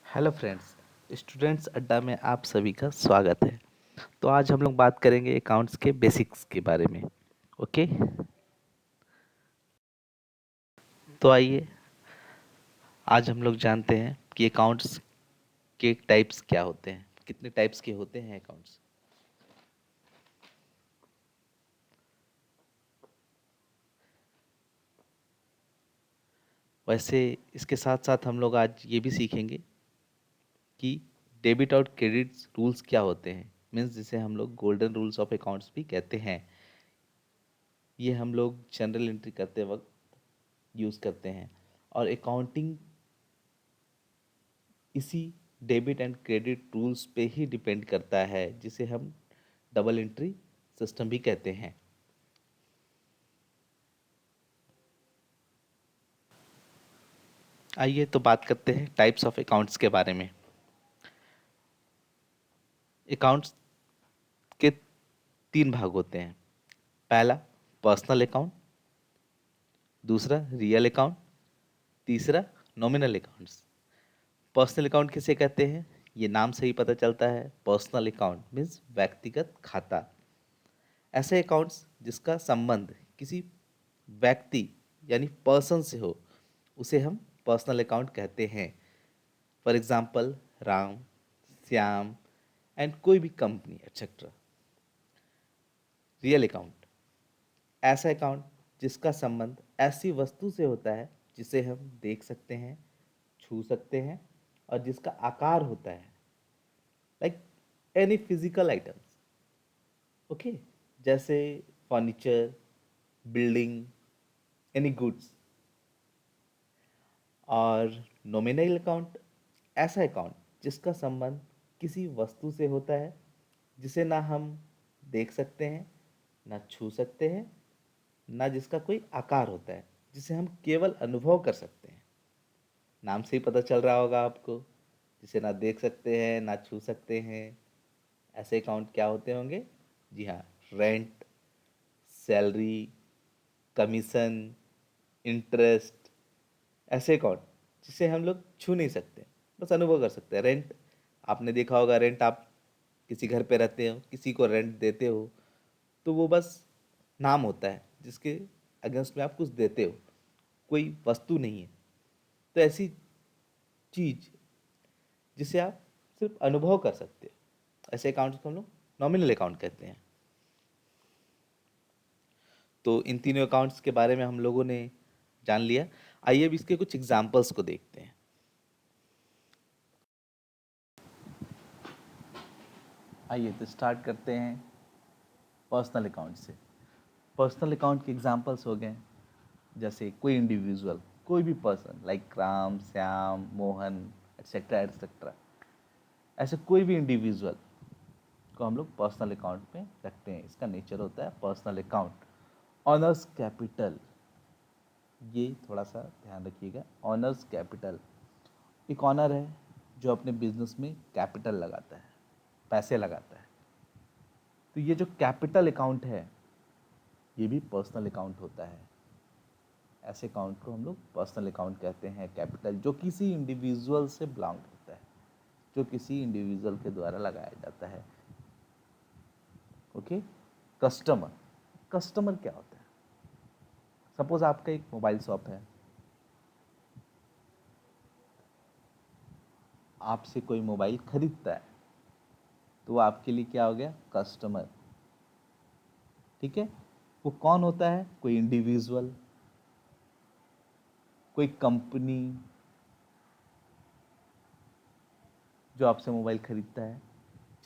Hello friends. Students अड्डा में आप सभी का स्वागत है। तो आज हम लोग बात करेंगे अकाउंट्स के बेसिक्स के बारे में। ओके, तो आइए आज हम लोग जानते हैं कि अकाउंट्स के टाइप्स क्या होते हैं, कितने टाइप्स के होते हैं अकाउंट्स। वैसे इसके साथ साथ हम लोग आज ये भी सीखेंगे कि डेबिट और क्रेडिट रूल्स क्या होते हैं, मीन्स जिसे हम लोग गोल्डन रूल्स ऑफ अकाउंट्स भी कहते हैं। ये हम लोग जनरल एंट्री करते वक्त यूज़ करते हैं और अकाउंटिंग इसी डेबिट एंड क्रेडिट रूल्स पे ही डिपेंड करता है, जिसे हम डबल एंट्री सिस्टम भी कहते हैं। आइए तो बात करते हैं टाइप्स ऑफ अकाउंट्स के बारे में। अकाउंट्स के तीन भाग होते हैं। पहला पर्सनल अकाउंट, दूसरा रियल अकाउंट, तीसरा नॉमिनल अकाउंट्स। पर्सनल अकाउंट किसे कहते हैं, ये नाम से ही पता चलता है। पर्सनल अकाउंट मीन्स व्यक्तिगत खाता। ऐसे अकाउंट्स जिसका संबंध किसी व्यक्ति यानी पर्सन से हो, उसे हम पर्सनल अकाउंट कहते हैं। For example Ram, Shyam and कोई भी कंपनी एक्सेट्रा। रियल अकाउंट ऐसा अकाउंट जिसका संबंध ऐसी वस्तु से होता है जिसे हम देख सकते हैं, छू सकते हैं और जिसका आकार होता है, like any physical items. Okay, जैसे फर्नीचर, बिल्डिंग, एनी गुड्स। और नॉमिनल अकाउंट ऐसा अकाउंट जिसका संबंध किसी वस्तु से होता है जिसे ना हम देख सकते हैं, ना छू सकते हैं, ना जिसका कोई आकार होता है, जिसे हम केवल अनुभव कर सकते हैं। नाम से ही पता चल रहा होगा आपको, जिसे ना देख सकते हैं ना छू सकते हैं। ऐसे अकाउंट क्या होते होंगे? जी हाँ, रेंट, सैलरी, कमीशन, इंटरेस्ट। ऐसे अकाउंट जिसे हम लोग छू नहीं सकते, बस अनुभव कर सकते हैं। रेंट आपने देखा होगा, रेंट आप किसी घर पे रहते हो, किसी को रेंट देते हो, तो वो बस नाम होता है जिसके अगेंस्ट में आप कुछ देते हो, कोई वस्तु नहीं है। तो ऐसी चीज जिसे आप सिर्फ अनुभव कर सकते हो, ऐसे अकाउंट्स को हम लोग नॉमिनल अकाउंट कहते हैं। तो इन तीनों अकाउंट्स के बारे में हम लोगों ने जान लिया। आइए अब इसके कुछ एग्जाम्पल्स को देखते हैं। आइए तो स्टार्ट करते हैं पर्सनल अकाउंट से। पर्सनल अकाउंट के एग्जांपल्स हो गए जैसे कोई इंडिविजुअल, कोई भी person like Ram, Shyam, Mohan etcetera etcetera. ऐसे कोई भी इंडिविजुअल को हम लोग पर्सनल अकाउंट में रखते हैं। इसका नेचर होता है पर्सनल अकाउंट। ऑनर्स कैपिटल, ये थोड़ा सा ध्यान रखिएगा। ऑनर्स कैपिटल एक ऑनर है जो अपने बिजनेस में कैपिटल लगाता है, पैसे लगाता है। तो ये जो कैपिटल अकाउंट है, ये भी पर्सनल अकाउंट होता है। ऐसे अकाउंट को हम लोग पर्सनल अकाउंट कहते हैं। कैपिटल जो किसी इंडिविजुअल से बिलोंग करता है, जो किसी इंडिविजुअल के द्वारा लगाया जाता है। ओके। कस्टमर, कस्टमर क्या होता है? सपोज आपका एक मोबाइल शॉप है, आपसे कोई मोबाइल खरीदता है, तो वो आपके लिए क्या हो गया? कस्टमर। ठीक है। वो कौन होता है? कोई इंडिविजुअल, कोई कंपनी जो आपसे मोबाइल खरीदता है।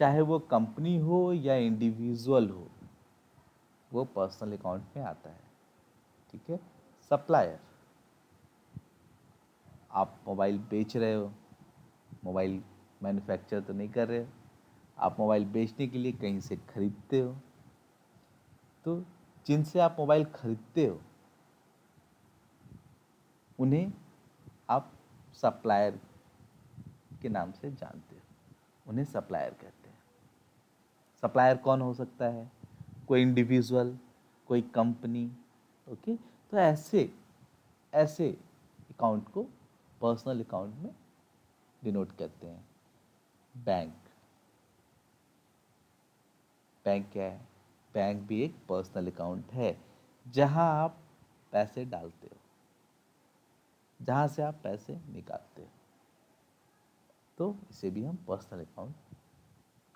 चाहे वो कंपनी हो या इंडिविजुअल हो, वो पर्सनल अकाउंट में आता है। ठीक है। सप्लायर, आप मोबाइल बेच रहे हो, मोबाइल मैन्युफैक्चर तो नहीं कर रहे हो, आप मोबाइल बेचने के लिए कहीं से खरीदते हो। तो जिनसे आप मोबाइल खरीदते हो उन्हें आप सप्लायर के नाम से जानते हो, उन्हें सप्लायर कहते हैं। सप्लायर कौन हो सकता है? कोई इंडिविजुअल, कोई कंपनी। ओके। तो ऐसे ऐसे अकाउंट को पर्सनल अकाउंट में डिनोट करते हैं। बैंक, बैंक क्या है? बैंक भी एक पर्सनल अकाउंट है जहां आप पैसे डालते हो, जहां से आप पैसे निकालते हो, तो इसे भी हम पर्सनल अकाउंट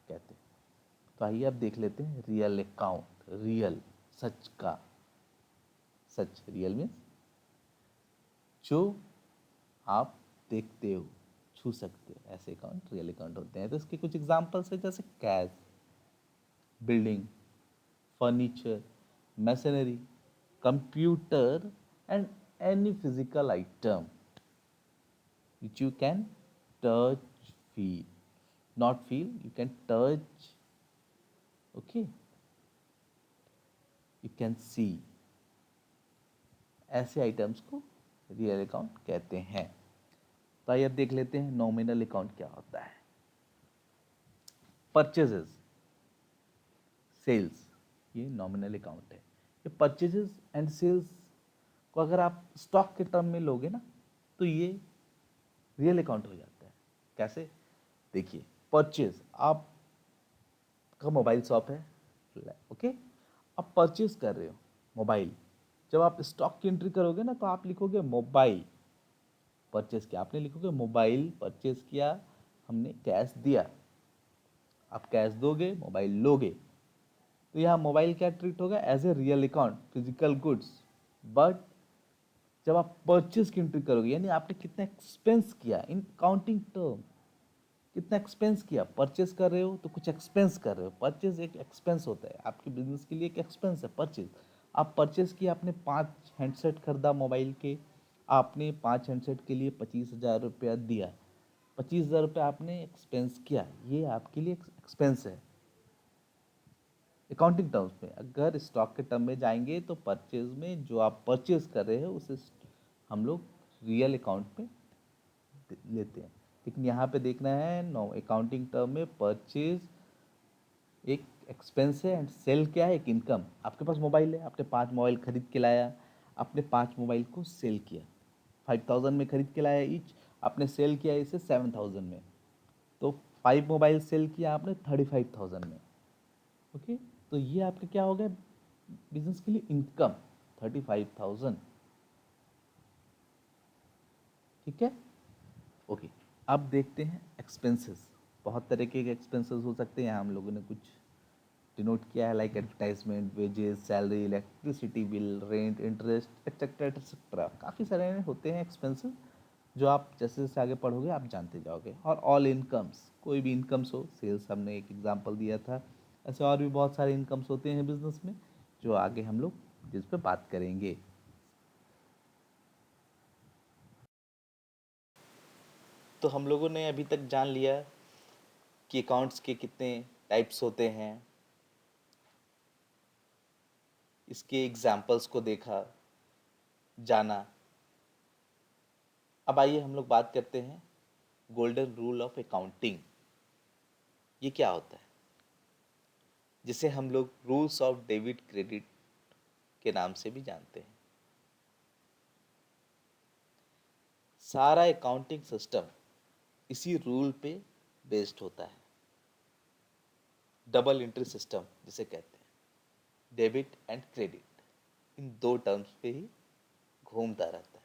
कहते हैं। तो आइए अब देख लेते हैं रियल अकाउंट। रियल, सच का, सच, रियल मीन्स जो आप देखते हो, छू सकते हो, ऐसे अकाउंट रियल अकाउंट होते हैं। तो इसके कुछ एग्जांपल्स है, जैसे cash, building, furniture, machinery, computer and any physical item which you can touch, feel, not feel, you can touch, okay, you can see, ऐसे आइटम्स को रियल अकाउंट कहते हैं। तो आइए अब देख लेते हैं नॉमिनल अकाउंट क्या होता है। परचेजेस, सेल्स, ये नॉमिनल अकाउंट है। ये परचेजेस एंड सेल्स को अगर आप स्टॉक के टर्म में लोगे ना, तो ये रियल अकाउंट हो जाता है। कैसे? देखिए, परचेज, आप का मोबाइल शॉप है, ओके, आप परचेज कर रहे हो मोबाइल। जब आप स्टॉक की एंट्री करोगे ना, तो आप लिखोगे मोबाइल परचेज किया, आपने लिखोगे मोबाइल परचेज किया, हमने कैश दिया। आप कैश दोगे, मोबाइल लोगे, तो यहाँ मोबाइल क्या ट्रीट होगा? As a real account, physical goods. But जब आप परचेज की एंट्री करोगे, यानी आपने कितना एक्सपेंस किया इन काउंटिंग टर्म, कितना एक्सपेंस किया, परचेज कर रहे हो तो कुछ एक्सपेंस कर रहे हो। परचेज एक एक्सपेंस होता है, आपके बिजनेस के लिए एक एक्सपेंस है परचेज। आप परचेज किया, आपने 5 हैंडसेट खरीदा मोबाइल के, आपने 5 हैंडसेट के लिए 25,000 रुपया दिया, 25,000 रुपया आपने एक्सपेंस किया, ये आपके लिए एक्सपेंस है अकाउंटिंग टर्म्स में। अगर स्टॉक के टर्म में जाएंगे तो परचेज में जो आप परचेज कर रहे हो उसे हम लोग रियल अकाउंट में लेते हैं। लेकिन यहाँ पे देखना है, नो, अकाउंटिंग टर्म में परचेज एक एक्सपेंस है एंड सेल क्या है? एक इनकम। आपके पास मोबाइल है, आपने 5 मोबाइल खरीद के लाया, आपने 5 मोबाइल को सेल किया, 5,000 में खरीद के लाया ईच, आपने सेल किया इसे 7,000 में, तो 5 मोबाइल सेल किया आपने 35,000 में, ओके। तो ये आपका क्या हो गया? बिजनेस के लिए इनकम 35,000, ठीक है, ओके। अब देखते हैं एक्सपेंसेस। बहुत तरीके के एक्सपेंसेस हो सकते हैं, यहाँ हम लोगों ने कुछ डिनोट किया है, like advertisement, wages, salary, electricity bill, rent, interest, etcetera etcetera. काफ़ी सारे होते हैं एक्सपेंसेस, जो आप जैसे जैसे आगे पढ़ोगे आप जानते जाओगे। और ऑल इनकम्स, कोई भी इनकम्स हो, सेल्स हमने एक एग्जांपल दिया था, ऐसे और भी बहुत सारे इनकम्स होते हैं बिजनेस में, जो आगे हम लोग जिस पे बात करेंगे। तो हम लोगों ने अभी तक जान लिया कि अकाउंट्स के कितने टाइप्स होते हैं, इसके एग्जाम्पल्स को देखा, जाना। अब आइए हम लोग बात करते हैं गोल्डन रूल ऑफ अकाउंटिंग। ये क्या होता है? जिसे हम लोग रूल्स ऑफ डेबिट क्रेडिट के नाम से भी जानते हैं। सारा अकाउंटिंग सिस्टम इसी रूल पे बेस्ड होता है। डबल एंट्री सिस्टम जिसे कहते हैं, डेबिट एंड क्रेडिट, इन दो टर्म्स पे ही घूमता रहता है।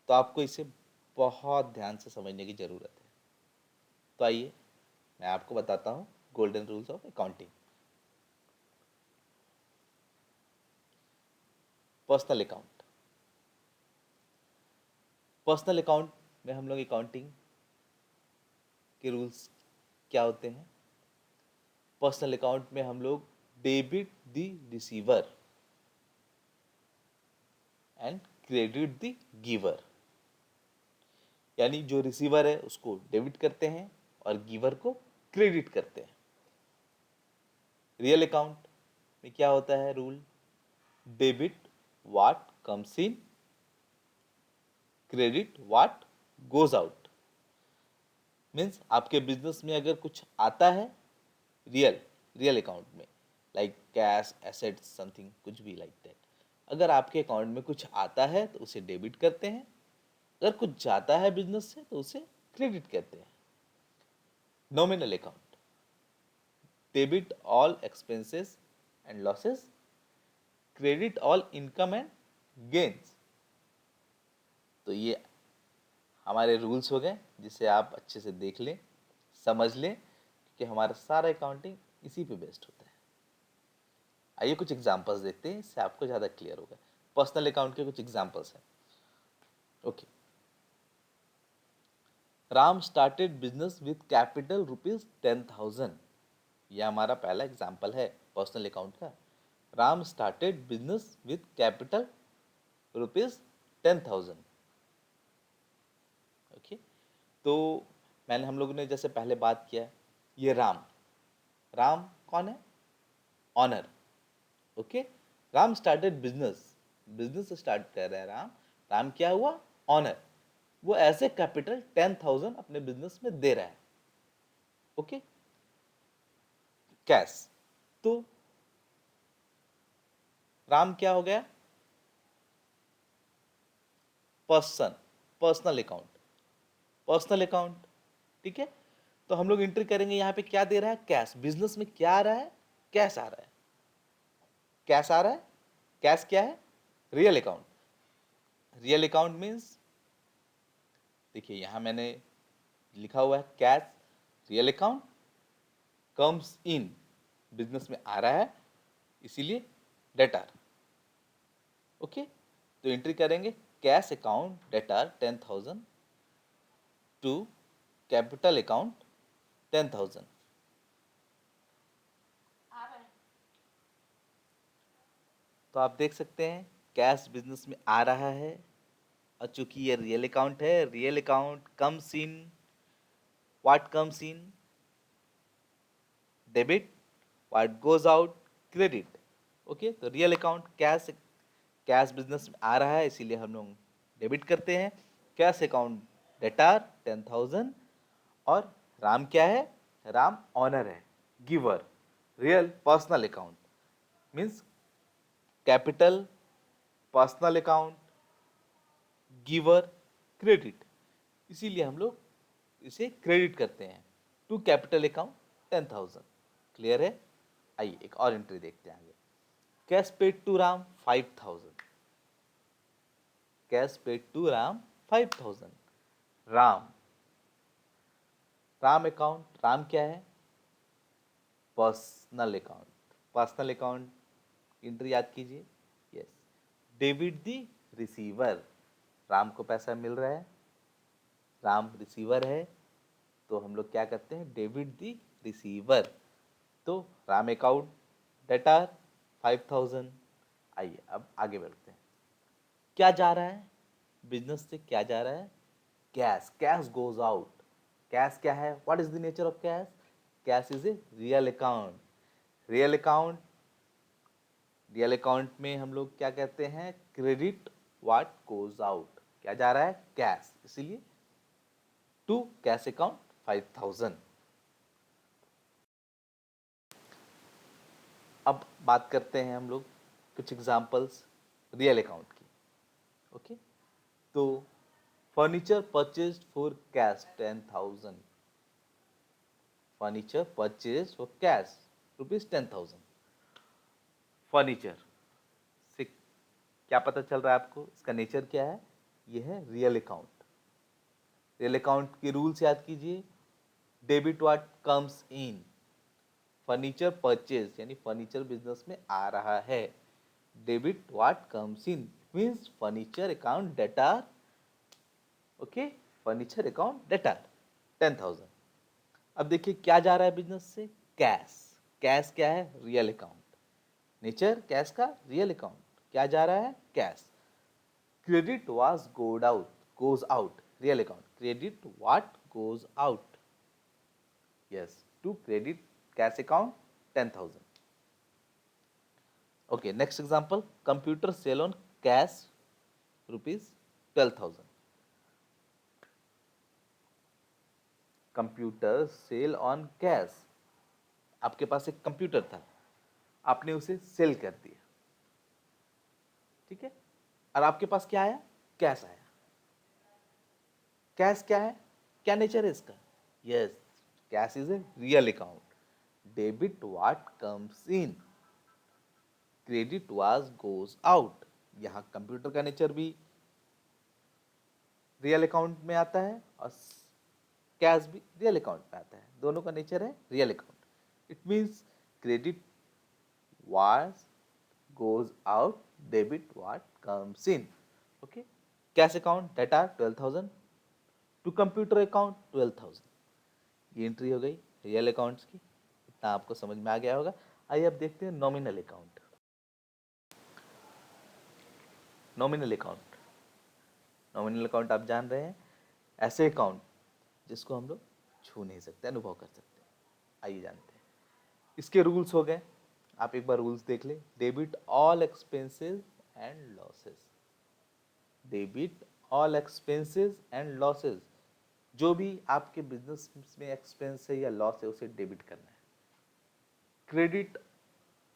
तो आपको इसे बहुत ध्यान से समझने की ज़रूरत है। तो आइए मैं आपको बताता हूँ golden rules of accounting. Personal account, personal account में हम लोग अकाउंटिंग के रूल्स क्या होते हैं? पर्सनल अकाउंट में हम लोग debit the receiver and credit the giver, यानी जो रिसीवर है उसको डेबिट करते हैं और गिवर को क्रेडिट करते हैं। रियल अकाउंट में क्या होता है rule? Debit what comes in, credit what goes out. Means आपके बिजनेस में अगर कुछ आता है, रियल रियल अकाउंट में, लाइक कैश, एसेट्स, समथिंग, कुछ भी लाइक दैट, अगर आपके अकाउंट में कुछ आता है तो उसे डेबिट करते हैं, अगर कुछ जाता है बिजनेस से तो उसे क्रेडिट कहते हैं। Nominal account, debit all expenses and losses, credit all income and gains. तो ये हमारे रूल्स हो गए, जिसे आप अच्छे से देख लें, समझ लें, कि हमारा सारा अकाउंटिंग इसी पे बेस्ड होता है। आइए कुछ एग्जांपल्स देखते हैं, इससे आपको ज़्यादा क्लियर होगा। पर्सनल अकाउंट के कुछ एग्जांपल्स हैं। Okay, Ram started business with capital ₹10,000। यह हमारा पहला एग्जांपल है पर्सनल अकाउंट का। Ram started business with capital ₹10,000। Okay, तो हम लोगों ने जैसे पहले बात किया, ये राम, राम कौन है? Owner. Okay, Ram started business, business start कर रहा है राम। राम क्या हुआ? ऑनर। वो ऐसे कैपिटल 10,000 अपने बिजनेस में दे रहा है। Okay, cash. तो राम क्या हो गया? Person, personal account, personal account. ठीक है, तो हम लोग एंट्री करेंगे यहाँ पे, क्या दे रहा है? कैश। बिजनेस में क्या आ रहा है? कैश आ रहा है, कैश आ रहा है। कैश क्या है? Real account. Real account means, देखिए यहां मैंने लिखा हुआ है cash real account comes in, business में आ रहा है, इसीलिए डेटार। ओके, तो एंट्री करेंगे cash account debtor 10,000 to capital account 10,000। तो आप देख सकते हैं कैश बिजनेस में आ रहा है, और चूंकि ये रियल अकाउंट है, real account comes in, what comes in? Debit, what goes out? Credit. Okay, तो real account cash, cash business में आ रहा है, इसीलिए हम लोग डेबिट करते हैं। Cash account debtor 10,000। और राम क्या है? राम ऑनर है, giver. Real personal account means capital, personal account, giver, credit, इसीलिए हम लोग इसे क्रेडिट करते हैं टू कैपिटल अकाउंट 10,000। क्लियर है? आइए एक और एंट्री देखते हैं आगे। Cash paid to Ram 5,000। Cash paid to Ram 5,000। Ram, Ram account, Ram क्या है? Personal account. Personal account entry याद कीजिए, yes, debit the receiver. Ram को पैसा मिल रहा है, राम रिसीवर है, तो हम लोग क्या करते हैं? Debit the receiver. तो राम अकाउंट डेटार 5,000। आइए अब आगे बढ़ते हैं। क्या जा रहा है बिजनेस से? क्या जा रहा है? Cash, cash goes out. Cash क्या है? What is the nature of cash? Cash is a real account. Real account, real account में हम लोग क्या कहते हैं? Credit what goes out. क्या जा रहा है? कैश, इसीलिए टू कैश अकाउंट 5,000। अब बात करते हैं हम लोग कुछ एग्जांपल्स रियल अकाउंट की। ओके, तो furniture purchased for cash 10,000। Furniture purchase for cash ₹10,000। Furniture से क्या पता चल रहा है आपको? इसका नेचर क्या है? यह है रियल अकाउंट। रियल अकाउंट के रूल्स याद कीजिए, debit what comes in. Furniture purchase यानी फर्नीचर बिजनेस में आ रहा है, debit what comes in means furniture account debtor. Okay, furniture account debtor 10,000। अब देखिए क्या जा रहा है बिजनेस से? कैश। कैश क्या है? Real account. नेचर कैश का रियल अकाउंट। क्या जा रहा है? Cash. Credit what goes out, real account. Credit what goes out, yes, to credit cash account 10,000। Okay, next example, computer sale on cash ₹12,000। Computer sale on cash, आपके पास एक computer था, आपने उसे सेल कर दिया, ठीक है, और आपके पास क्या आया? कैश आया। कैश क्या है? क्या नेचर है इसका? Yes, cash is a real account. Debit what comes in, credit what goes out. यहाँ कंप्यूटर का नेचर भी रियल अकाउंट में आता है और कैश भी रियल अकाउंट में आता है, दोनों का नेचर है real account. It means credit was goes out, debit what comes in. Okay, cash account data 12,000 to computer account 12,000। ये एंट्री हो गई रियल अकाउंट्स की, इतना आपको समझ में आ गया होगा। आइए अब देखते हैं nominal account. Nominal account, nominal account आप जान रहे हैं, ऐसे अकाउंट जिसको हम लोग छू नहीं सकते, अनुभव कर सकते हैं। आइए जानते हैं इसके रूल्स हो गए। आप एक बार रूल्स देख ले। Debit all expenses and losses, debit all expenses and losses, जो भी आपके बिजनेस में एक्सपेंस है या लॉस है उसे डेबिट करना है। Credit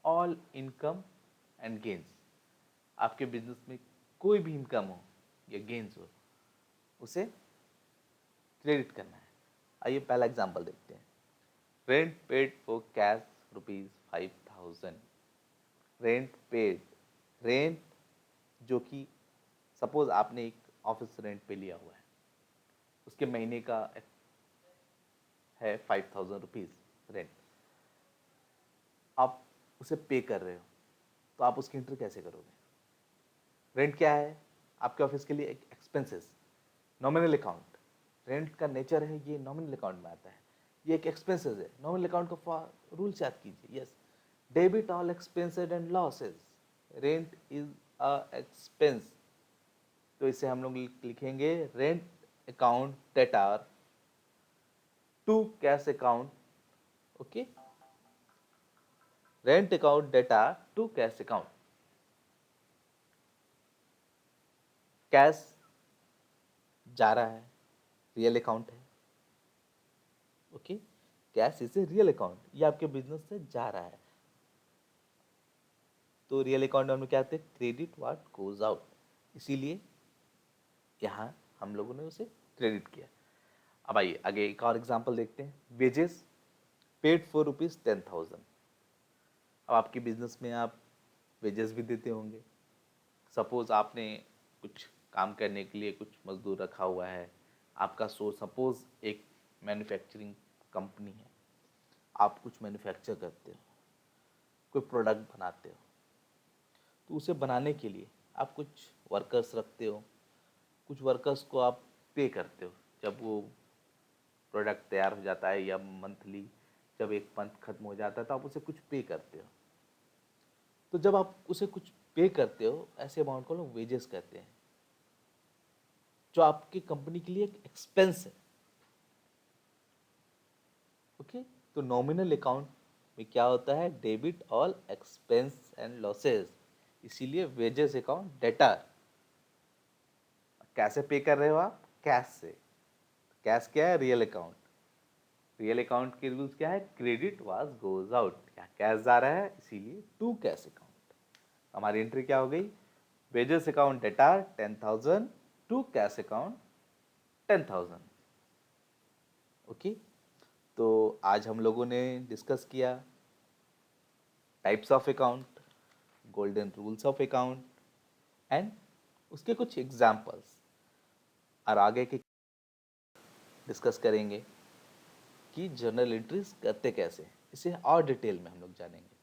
all income and gains, आपके बिजनेस में कोई भी इनकम हो या गेन्स हो उसे क्रेडिट करना है। आइए पहला एग्जांपल देखते हैं। Rent paid for cash ₹5,000। Rent paid, rent जो कि सपोज आपने एक ऑफिस रेंट पे लिया हुआ है, उसके महीने का है ₹5,000 रेंट, आप उसे पे कर रहे हो, तो आप उसकी एंट्री कैसे करोगे? रेंट क्या है? आपके ऑफिस के लिए एक एक्सपेंसेस, नॉमिनल अकाउंट। रेंट का नेचर है ये नॉमिनल अकाउंट में आता है, ये एक एक्सपेंसेस है। नॉमिनल अकाउंट का रूल्स याद कीजिए। Yes, debit all expenses and losses, rent is a expense, तो इसे हम लोग लिखेंगे rent account debtor to cash account. Okay, rent account debtor to cash account. Cash जा रहा है, रियल अकाउंट है। Okay, cash is a real account, ये आपके बिजनेस से जा रहा है, तो रियल अकाउंट में क्या आते हैं? क्रेडिट व्हाट गोज आउट, इसीलिए यहाँ हम लोगों ने उसे क्रेडिट किया। अब आइए आगे एक और एग्जांपल देखते हैं। Wages paid for ₹10,000। अब आपके बिजनेस में आप वेजेस भी देते होंगे। सपोज आपने कुछ काम करने के लिए कुछ मजदूर रखा हुआ है, आपका सपोज एक मैन्युफैक्चरिंग कंपनी है, आप कुछ मैन्युफैक्चर करते हो, कोई प्रोडक्ट बनाते हो, तो उसे बनाने के लिए आप कुछ वर्कर्स रखते हो, कुछ वर्कर्स को आप पे करते हो। जब वो प्रोडक्ट तैयार हो जाता है या मंथली जब एक मंथ खत्म हो जाता है तो आप उसे कुछ पे करते हो। तो जब आप उसे कुछ पे करते हो, ऐसे अमाउंट को लोग वेजेस कहते हैं, जो आपकी कंपनी के लिए एक एक्सपेंस है। ओके, तो नॉमिनल अकाउंट में क्या होता है? Debit all expense and losses, इसीलिए वेजेस अकाउंट डेटर। कैसे पे कर रहे हो आप? कैश से। कैश क्या है? Real account. रियल अकाउंट के रूल्स क्या है? क्रेडिट वाज गोज आउट, यहाँ कैश जा रहा है इसीलिए टू कैश अकाउंट। हमारी एंट्री क्या हो गई? Wages account debtor 10,000 to cash account 10,000। Okay, तो आज हम लोगों ने डिस्कस किया types of account, golden rules of account and उसके कुछ एग्जाम्पल्स, और आगे के डिस्कस करेंगे कि जर्नल एंट्रीज करते कैसे, इसे और डिटेल में हम लोग जानेंगे।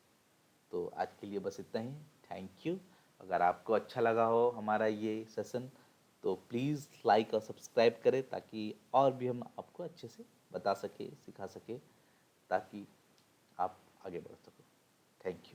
तो आज के लिए बस इतना ही। Thank you. अगर आपको अच्छा लगा हो हमारा ये सेशन तो प्लीज़ लाइक और सब्सक्राइब करें, ताकि और भी हम आपको अच्छे से बता सके, सिखा सके, ताकि आप आगे बढ़ सको। Thank you.